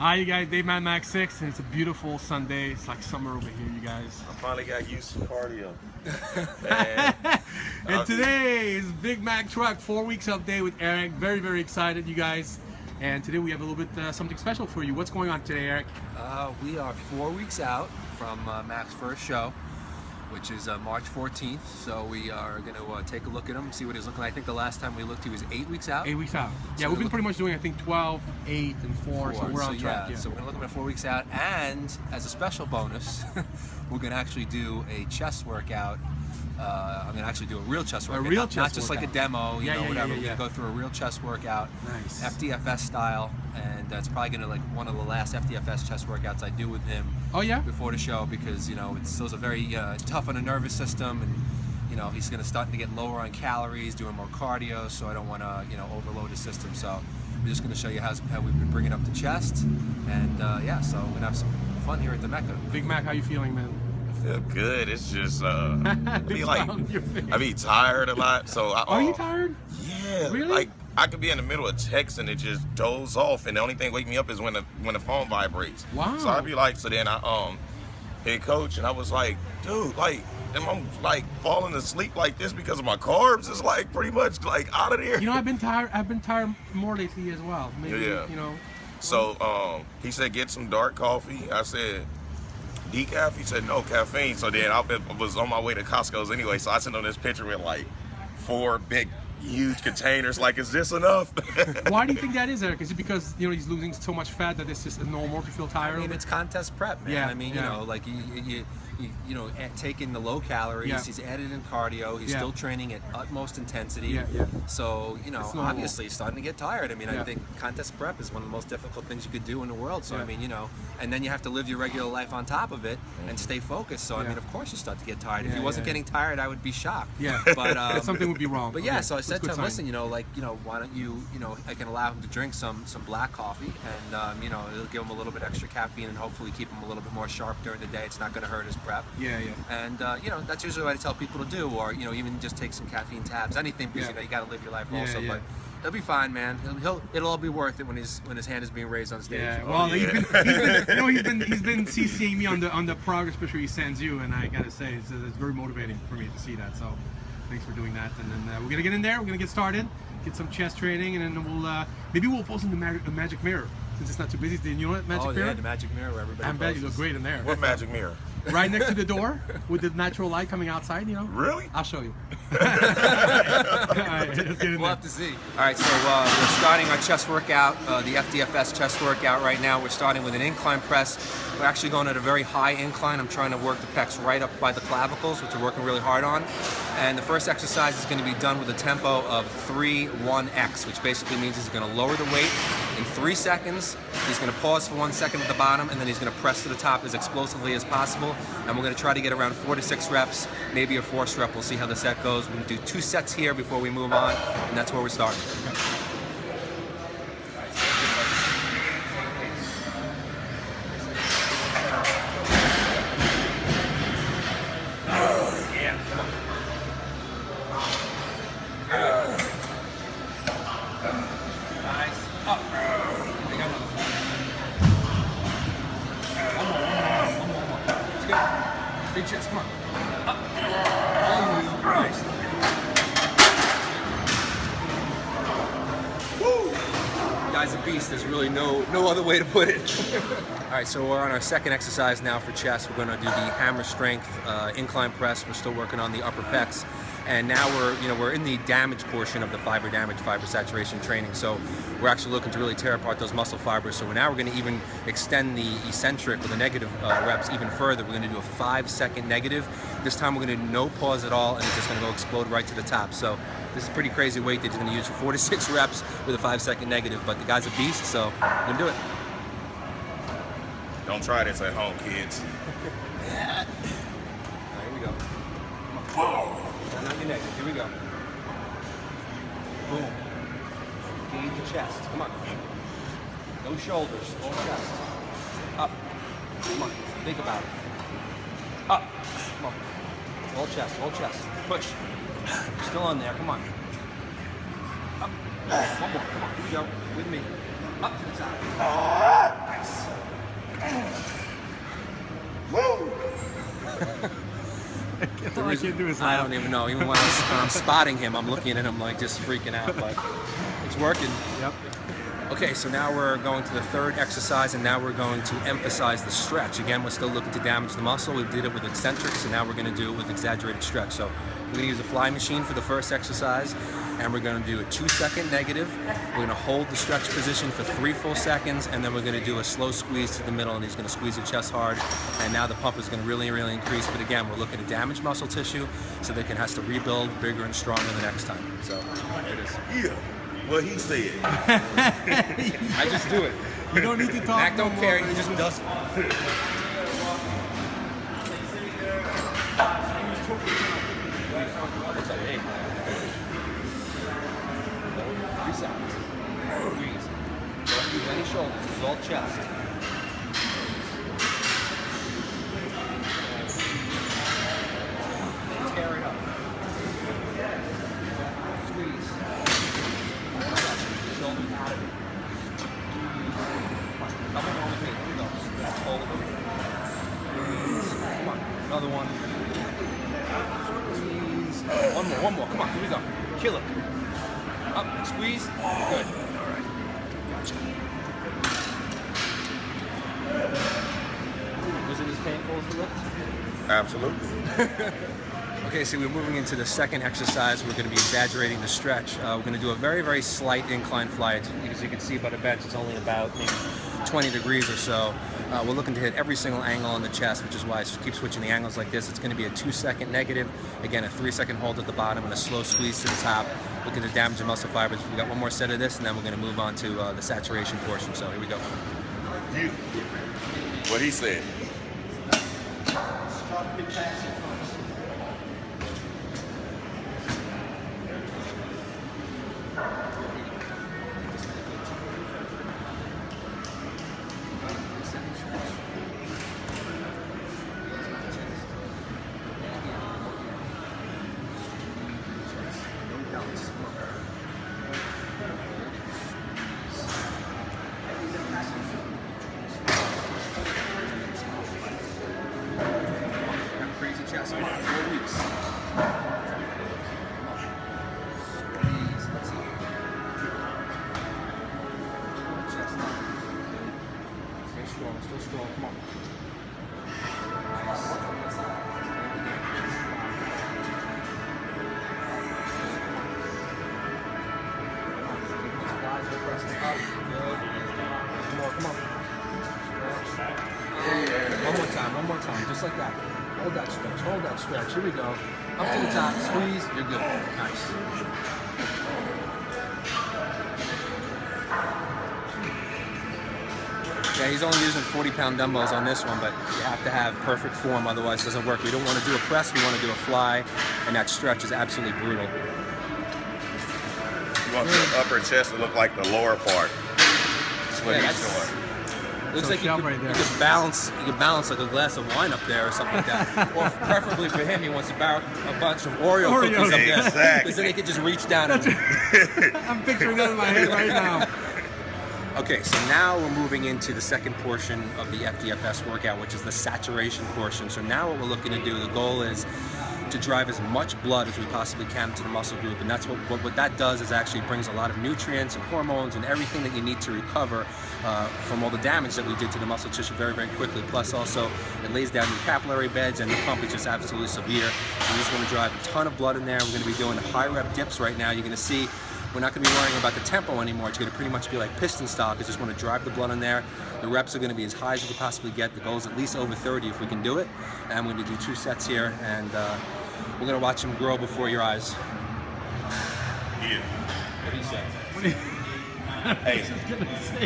Hi, you guys. Dave Mac 6, and it's a beautiful Sunday. It's like summer over here, you guys. I finally got used to cardio. And today is Big Mac Trucc 4 weeks update with Eric. Very, very excited, you guys. And today we have a little bit something special for you. What's going on today, Eric? We are 4 weeks out from Mac's first show, which is March 14th. So we are going to take a look at him, see what he's looking like. I think the last time we looked, he was 8 weeks out. 8 weeks out. So Yeah, we've been pretty much doing, I think, 12, 8, and 4. So we're on track. Yeah, so we're going to look at him at 4 weeks out. And as a special bonus, we're going to actually do a chest workout. I'm going to actually do a real chest workout. Not just like a demo, you know, whatever. We're going to go through a real chest workout, nice. FDFS style, and that's probably going to like one of the last FDFS chest workouts I do with him. Oh yeah? Before the show, because you know it's a very tough on the nervous system, and you know he's going to start to get lower on calories, doing more cardio. So I don't want to overload his system. So we're just going to show you how we've been bringing up the chest, and yeah, so we're going to have some fun here at the Mecca. Big Mac, how you feeling, man? Feel good. It's just I be tired a lot. So are you tired? Yeah. Really? Like I could be in the middle of text and it just doze off, and the only thing wake me up is when the phone vibrates. Wow. So I'd be like, so then I hit coach and I was like, dude, like am I like falling asleep like this because of my carbs? It's like pretty much like out of there. You know, I've been tired more lately as well. Maybe, yeah. You know. So he said get some dark coffee. I said decaf. He said no caffeine. So then I was on my way to Costco's anyway. So I sent him this picture with like 4 big, huge containers. Like, is this enough? Why do you think that is, Eric? Is it because he's losing so much fat that it's just normal to feel tired? I mean, it's contest prep, man. Yeah, I mean, yeah. you know, like taking the low calories. Yeah. He's added in cardio. He's still training at utmost intensity. Yeah, yeah. So obviously, he's starting to get tired. I mean, Yeah. I think contest prep is one of the most difficult things you could do in the world. So I mean, and then you have to live your regular life on top of it and stay focused. So I mean, of course, you start to get tired. If he wasn't getting tired, I would be shocked. Yeah, but something would be wrong. But yeah, okay. so I said to him, sign. listen, why don't you, I can allow him to drink some black coffee, and it'll give him a little bit extra caffeine and hopefully keep him a little bit more sharp during the day. It's not going to hurt his prep. Yeah, yeah. And that's usually what I tell people to do, or even just take some caffeine tabs, anything, because you got to live your life also. Yeah. But he'll be fine, man. It'll all be worth it when his hand is being raised on stage. Yeah, well, he's been CCing me on the progress picture he sends you, and I gotta say it's very motivating for me to see that. So thanks for doing that. And then we're gonna get in there. We're gonna get started, get some chest training, and then maybe we'll post in the magic mirror since it's not too busy. You know that magic mirror? Yeah, the magic mirror where everybody. I bet you look great in there. What magic mirror? Right next to the door with the natural light coming outside, Really? I'll show you. All right, let's get in We'll there. have to see. All right, so we're starting our chest workout, the FDFS chest workout right now. We're starting with an incline press. We're actually going at a very high incline. I'm trying to work the pecs right up by the clavicles, which we're working really hard on. And the first exercise is going to be done with a tempo of 3-1-X, which basically means he's going to lower the weight in 3 seconds. He's going to pause for 1 second at the bottom, and then he's going to press to the top as explosively as possible. And we're going to try to get around 4 to 6 reps, maybe a 4th rep. We'll see how the set goes. We're going to do 2 sets here before we move on, and that's where we're starting. Big chest, come on. Up. Oh, nice. Woo! Guy's a beast. There's really no other way to put it. All right, so we're on our second exercise now for chest. We're going to do the hammer strength incline press. We're still working on the upper pecs. And now we're in the damage portion of the fiber saturation training. So we're actually looking to really tear apart those muscle fibers. So now we're going to even extend the eccentric or the negative reps even further. We're going to do a 5-second negative. This time we're going to do no pause at all, and it's just going to go explode right to the top. So this is pretty crazy weight that he's going to use for 4 to 6 reps with a 5-second negative. But the guy's a beast, so we're going to do it. Don't try this at home, kids. Here we go. Whoa. Not your neck. Here we go. Boom. Engage your chest. Come on. No shoulders. All chest. Up. Come on. Think about it. Up. Come on. All chest. All chest. Push. Still on there. Come on. Up. One more. Come on. Here we go. With me. Up to the top. Nice. Woo! All I can do is I laugh. don't even know. Even when I'm spotting him, I'm looking at him like just freaking out. But it's working. Yep. Okay, so now we're going to the third exercise, and now we're going to emphasize the stretch. Again, we're still looking to damage the muscle. We did it with eccentrics, and now we're going to do it with exaggerated stretch. So we're going to use a fly machine for the first exercise, and we're going to do a 2-second negative. We're going to hold the stretch position for 3 full seconds, and then we're going to do a slow squeeze to the middle, and he's going to squeeze your chest hard. And now the pump is going to really, really increase. But again, we're looking to damage muscle tissue so they can has to rebuild bigger and stronger the next time. So there it is. Yeah. What he said. I just do it. You don't need to talk. Mac don't no care. more, He just does it. Hey. 3 seconds. Squeeze. Don't use any shoulders. It's all chest. Tear it up. Squeeze. Shoulders out of it. Couple more with me. Here we go. Hold it. Come on. Another one. Squeeze. One more. Come on. Here we go. Kill it. Up. Squeeze. Good. All right. Was it as painful as the lift? Absolutely. Okay, so we're moving into the second exercise. We're going to be exaggerating the stretch. We're going to do a very, very slight incline fly. As you can see by the bench, it's only about maybe 20 degrees or so. We're looking to hit every single angle on the chest, which is why I keep switching the angles like this. It's going to be a 2-second negative, again a 3-second hold at the bottom, and a slow squeeze to the top. Looking to damage the muscle fibers. We got one more set of this, and then we're going to move on to the saturation portion. So here we go. You. What he said. Crazy chest. 4 weeks. Squeeze. Let's see. Chest up. Stay strong. Still strong. Come on. Nice. Come on. One more time, just like that. Hold that stretch. Here we go. Up to the top, squeeze, you're good. Nice. Yeah, he's only using 40-pound dumbbells on this one, but you have to have perfect form, otherwise it doesn't work. We don't want to do a press, we want to do a fly, and that stretch is absolutely brutal. You want the upper chest to look like the lower part. That's what he's showing. Looks like you shelf could, right there. you could balance like a glass of wine up there or something like that. Or preferably for him, he wants about a bunch of Oreo cookies up there. Exactly. Because then he could just reach down and... I'm picturing that in my head right now. Okay, so now we're moving into the second portion of the FDFS workout, which is the saturation portion. So now what we're looking to do, the goal is to drive as much blood as we possibly can to the muscle group, and that's what that does is actually brings a lot of nutrients and hormones and everything that you need to recover from all the damage that we did to the muscle tissue very, very quickly. Plus also it lays down your capillary beds, and the pump is just absolutely severe. So we just want to drive a ton of blood in there. We're going to be doing high rep dips right now. You're going to see we're not going to be worrying about the tempo anymore. It's going to pretty much be like piston style, because just want to drive the blood in there. The reps are going to be as high as you can possibly get. The goal is at least over 30 if we can do it. And I'm going to do 2 sets here, and we're going to watch him grow before your eyes. Yeah. What do you say? Hey,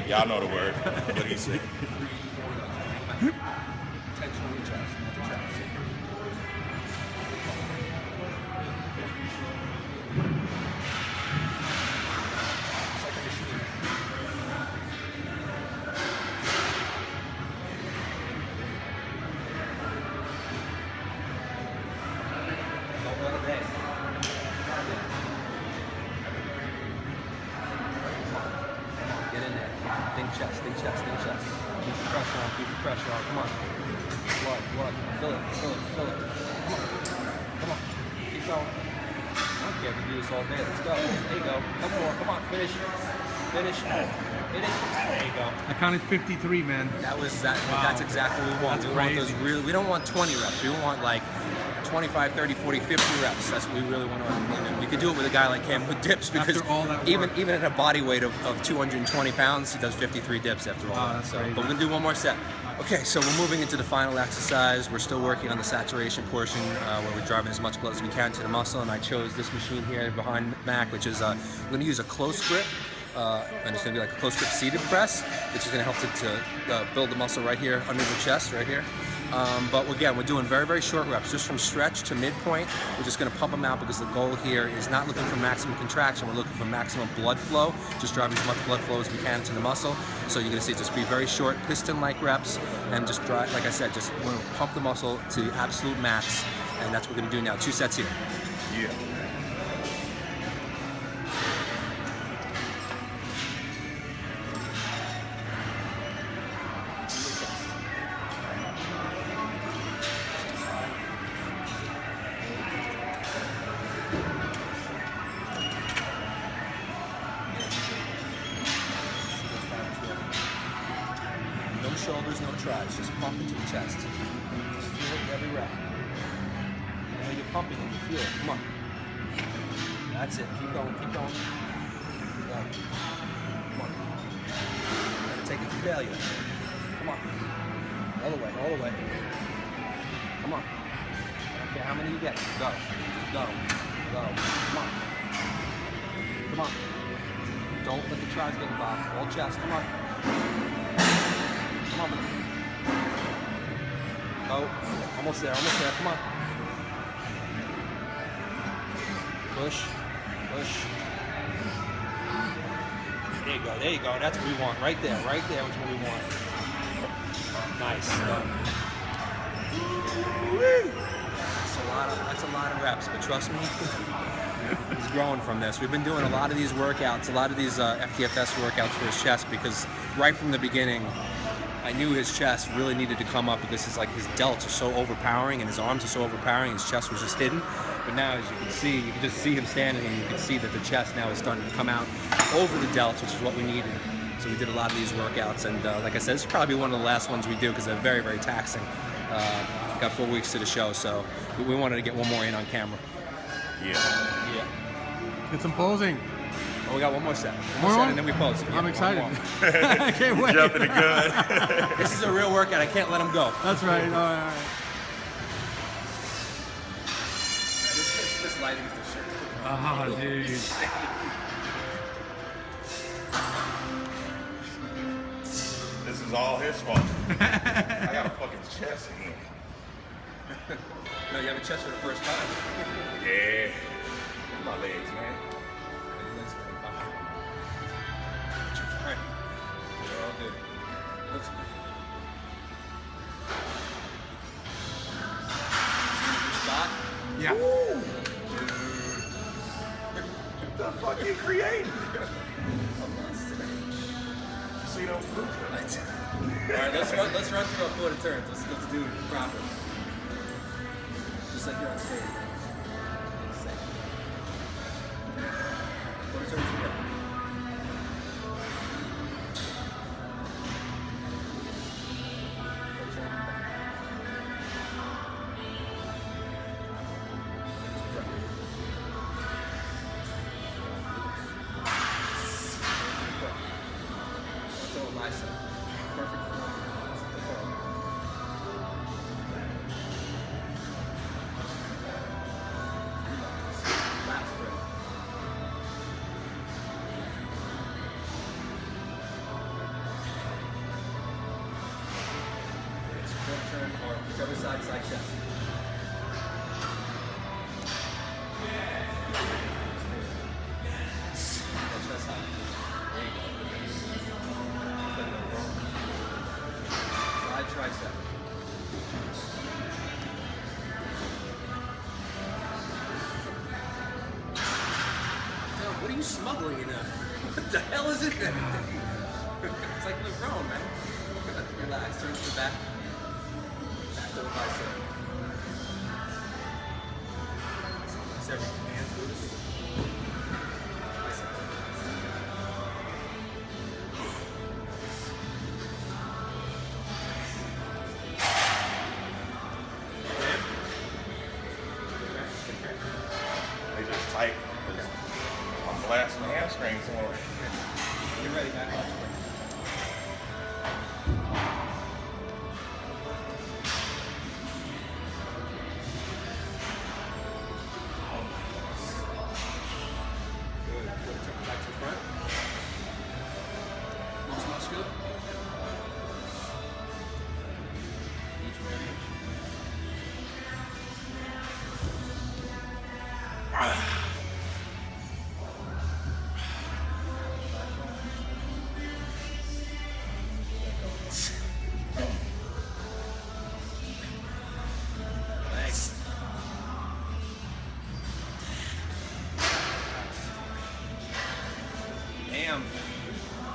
y'all know the word. What do you say? Tension on your chest. It's like a machine. Don't let it hang. Get in there. Think chest. Keep the pressure on. come on. Blood. Fill it. Come on. Keep going. I don't care if we do this all day. Let's go. There you go. Couple more. Come on. Finish. Hit it. There you go. I counted 53, man. That was that. Wow. That's exactly what we want. That's We want crazy. those really. We don't want 20 reps. We want like 25, 30, 40, 50 reps. That's what we really want to. And we could do it with a guy like him with dips because After all that even work. even at a body weight of 220 pounds, he does 53 dips after all that. That's So, crazy. but we're gonna do one more set. Okay, so we're moving into the final exercise. We're still working on the saturation portion where we're driving as much blood as we can to the muscle. And I chose this machine here behind Mac, which is I'm going to use a close grip. And it's going to be like a close grip seated press, which is going to help to build the muscle right here under the chest, right here. But again, we're doing very, very short reps, just from stretch to midpoint. We're just going to pump them out because the goal here is not looking for maximum contraction. We're looking for maximum blood flow, just driving as much blood flow as we can into the muscle. So you're going to see just be very short piston-like reps and just drive, like I said, just we're going to pump the muscle to the absolute max. And that's what we're going to do now. 2 sets here. Yeah. No shoulders, no tries, just pump into the chest. Just feel it in every rep. And when you're pumping and you feel it, come on. That's it, keep going. Keep going. Come on. Never take it to failure. Come on. All the way. Come on. I don't care how many you get. Go. Come on. Come on. Don't let the tries get involved. All chest, come on. Come on, man. Oh, almost there, come on. Push. There you go, that's what we want, right there, which is what we want. Nice. That's a lot of reps, but trust me, he's growing from this. We've been doing a lot of these workouts, a lot of these FTFS workouts for his chest because right from the beginning, I knew his chest really needed to come up because his delts are so overpowering and his arms are so overpowering. His chest was just hidden. But now, as you can see, you can just see him standing and you can see that the chest now is starting to come out over the delts, which is what we needed. So we did a lot of these workouts. And like I said, this is probably one of the last ones we do because they're very, very taxing. Got 4 weeks to the show, so we wanted to get one more in on camera. Yeah. Get some posing. Oh, we got one more set. More Set one? and then we pose. I'm Yeah, excited. one more. I can't wait. Jumping the gun. This is a real workout. I can't let him go. That's right. All right. This lighting is the shit. Oh, dude. This is all his fault. I got a fucking chest in here. No, you have a chest for the first time. Yeah. My legs, man. They're all good. Looks spot. Yeah. What the fuck you creating? See those blueprints? Alright, let's run through a quarter turns. Let's do it proper. Just like you're on stage. Quarter turns here. Turn or whichever side chest. Chest high. There you go. Side tricep. Dude, what are you smuggling in there? What the hell is it? It's like LeBron, man. Relax, turn to the back. bicep. Flex everything, hands loose. Bicep. They just tight. I'm blasting the hamstrings more. You're ready, Mac. Good. Back to the front. Most muscular. Each variation. Nice. Damn.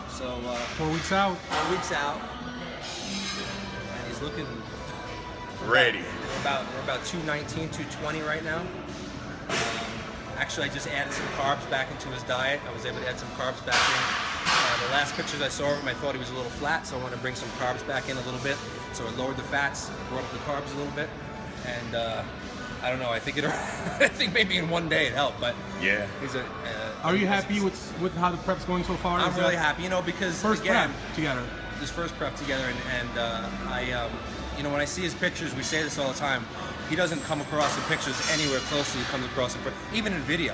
So 4 weeks out. 4 weeks out, and he's looking Ready. we're about 219, 220 right now. Actually, I just added some carbs back into his diet. I was able to add some carbs back in. The last pictures I saw of him, I thought he was a little flat, so I want to bring some carbs back in a little bit. So I lowered the fats, brought up the carbs a little bit, and I don't know. I think I think maybe in one day it helped, but Yeah. he's a. Are you happy with how the prep's going so far? I'm Is really that happy, you know, because First again, prep together. this first prep together, and I, you know, when I see his pictures, we say this all the time. He doesn't come across the pictures anywhere close to he comes across even in video.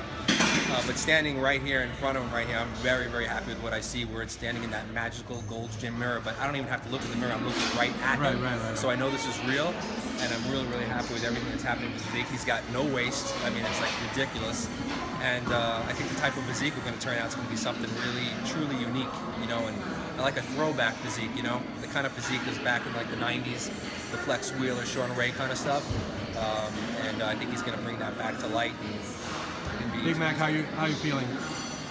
But standing right here in front of him, right here, I'm very, very happy with what I see. Where it's standing in that magical Gold's Gym mirror, but I don't even have to look in the mirror. I'm looking right at him. Right. So I know this is real, and I'm really, really happy with everything that's happening with his physique. He's got no waist. I mean, it's like ridiculous. And I think the type of physique we're going to turn out is going to be something really, truly unique, you know. And I like a throwback physique, you know, the kind of physique is back in like the 90s, the Flex Wheeler, Sean Ray kind of stuff. And I think he's going to bring that back to light. And be Big Mac, how you feeling?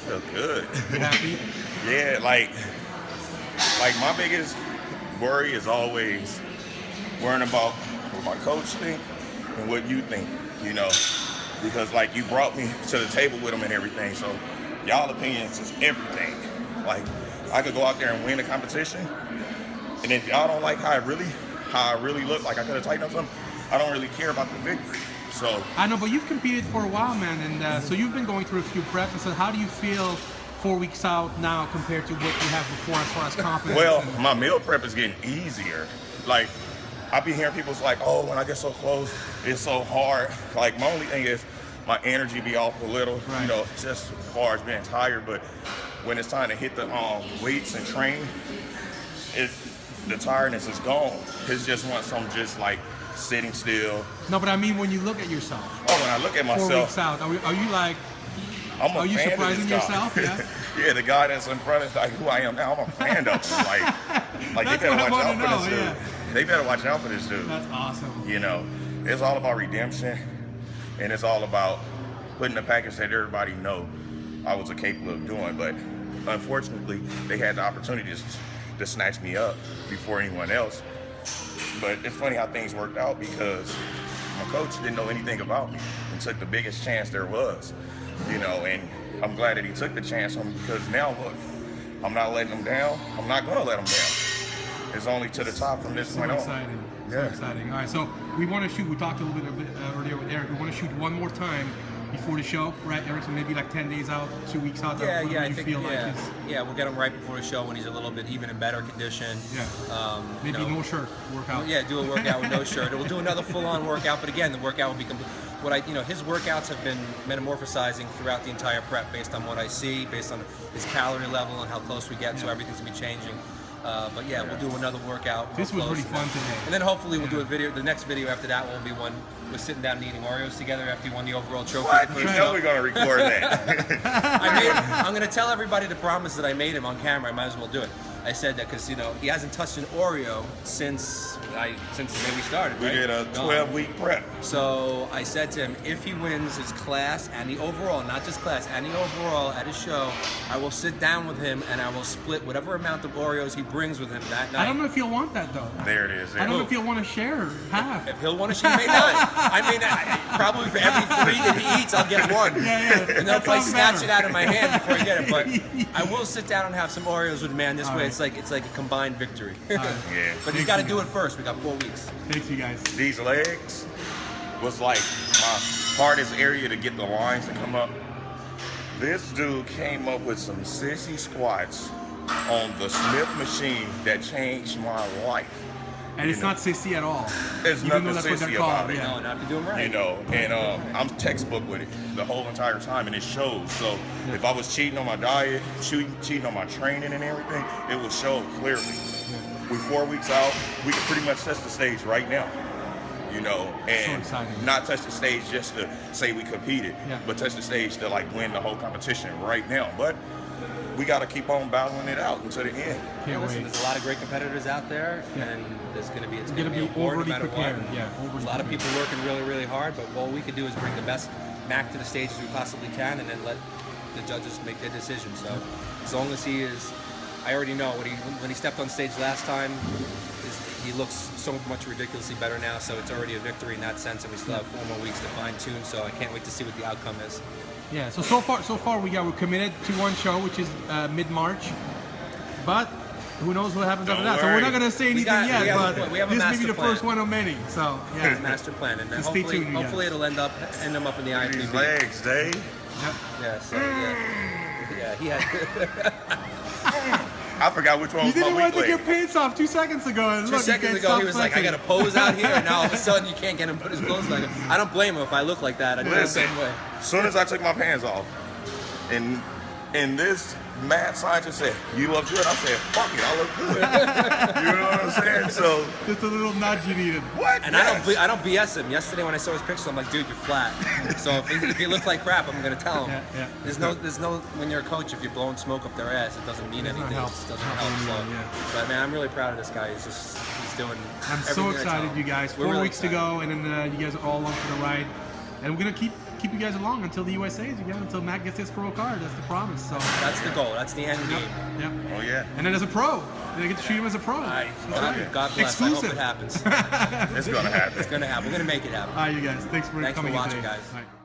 Feel good. You happy? Yeah, like my biggest worry is always worrying about what my coach think and what you think, you know, because like you brought me to the table with him and everything, so y'all opinions is everything. Like I could go out there and win a competition, and if y'all don't like how I really look, like I could have tightened up something, I don't really care about the victory. So I know, but you've competed for a while, man, and so you've been going through a few preps. And so, how do you feel 4 weeks out now compared to what you had before, as far as confidence? well, my meal prep is getting easier. Like I be hearing people's like, oh, when I get so close, it's so hard. Like my only thing is my energy be off a little, Right. you know, just as far as being tired. But when it's time to hit the weights and train, the tiredness is gone. It's just once I'm just like sitting still. No, but I mean when you look at yourself. Oh, when I look at 4 myself, weeks out, are you like? I'm a Are you fan surprising of this guy. yourself? Yeah. Yeah, the guy that's in front of like who I am now, I'm a fan of him. Like That's they better what I watch wanna out for know, this dude. yeah. They better watch out for this dude. That's awesome. You know, it's all about redemption, and it's all about putting the package that everybody know I was capable of doing. But unfortunately, they had the opportunity to snatch me up before anyone else. But it's funny how things worked out because my coach didn't know anything about me and took the biggest chance there was, you know, and I'm glad that he took the chance on me because now look, I'm not letting him down. I'm not going to let him down. It's only to the top from this So point on. exciting. So Yeah. exciting. All right, so we want to shoot. We talked a little bit earlier with Eric. We want to shoot one more time before the show, right, Eric? So maybe like 10 days out, 2 weeks out. Yeah, whatever yeah, I you think, feel yeah, like is, yeah, we'll get him right before the show when he's a little bit even in better condition. Yeah. Maybe you know, no shirt workout. Yeah, do a workout with no shirt. We'll do another full-on workout, but again, the workout will be his workouts have been metamorphosizing throughout the entire prep based on what I see, based on his calorie level and how close we get, so everything's gonna be changing. But yeah, we'll do another workout. This was really fun today. And then hopefully we'll do a video. The next video after that will be one we're sitting down and eating Oreos together after you won the overall trophy. What? for You the know show. we're gonna record that. I'm going to tell everybody the promise that I made him on camera. I might as well do it. I said that because, you know, he hasn't touched an Oreo since the day we started, We right? did a 12-week prep. So I said to him, if he wins his class and the overall, not just class, and the overall at his show, I will sit down with him and I will split whatever amount of Oreos he brings with him that night. I don't know if he'll want that though. There it is. I don't know if he'll want to share half. If he'll want to, he may not. I mean, probably for every 3 that he eats, I'll get 1. Yeah. And then That I'll probably sounds snatch better. it out of my hand before I get it. But I will sit down and have some Oreos with him, man. This All way, right. it's like a combined victory. All right. Yeah. But he's got to do it first. We got 4 weeks. Thanks, you guys. These legs was like my hardest area to get the lines to come up. This dude came up with some sissy squats on the Smith machine that changed my life. And it's You know. not sissy at all. There's Even nothing though that's what they're sissy called. about it. Yeah. No, not if you do them right. You know, and I'm textbook with it the whole entire time, and it shows. So if I was cheating on my diet, cheating on my training and everything, it would show clearly. We're 4 weeks out. We can pretty much test the stage right now. You know, and exciting. not touch the stage just to say we competed, Yeah. but touch the stage to like win the whole competition right now. But we got to keep on battling it out until the end. Can't Listen, wait. there's a lot of great competitors out there, Yeah. and it's going to be Be war no overly matter prepared. what. Yeah, There's overly a lot of prepared. people working really, really hard, but all we can do is bring the best Mac to the stage as we possibly can, and then let the judges make their decision. So as long as he is, I already know when he stepped on stage last time, he looks so much ridiculously better now. So it's already a victory in that sense, and we still have 4 more weeks to fine tune. So I can't wait to see what the outcome is. Yeah. So far we're committed to one show, which is mid-March. But who knows what happens after Don't that? So we're worry. not gonna say anything got- yet. we have a- But we have a this may be master the plan. first one of many. So yeah. Master plan, and then So stay hopefully, tuned, you guys. hopefully it'll end up in the These IFBB. legs, Dave. Yep. Yeah. So yeah, he had. I forgot which one You was didn't my want weak to leg. get pants off 2 seconds ago. And 2 look, you seconds can't ago, stop he was like, I flexing. got to pose out here, and now all of a sudden you can't get him to put his clothes back on. I don't blame him if I look like that. I do the Listen, same way. as soon as I took my pants off, and this mad scientist said, "You look good," I said, "Fuck it, I look good." You know what I'm saying? So Just a little nudge you needed. what? And Yes. I don't BS him. Yesterday when I saw his pictures, I'm like, dude, you're flat. So if he looks like crap, I'm gonna tell him. Yeah. There's no when you're a coach, if you're blowing smoke up their ass, it doesn't mean Does not anything. help. It just doesn't Not help. really, So, yeah. but man, I'm really proud of this guy. He's doing. I'm so everything I tell excited, him. you guys. We're 4 really weeks to excited. go, and then you guys are all along for the ride. And we're gonna keep you guys along until the USA's again, until Mac gets his pro card. That's the promise. So That's the goal. That's the end yep, game. yep. Oh yeah, And then as a pro, then I get to treat him as a pro. God bless. Exclusive. I hope it happens. it's gonna happen. It's gonna happen. We're gonna make it happen. All right, you guys. Thanks for Thanks for coming in watching, today. guys. All right.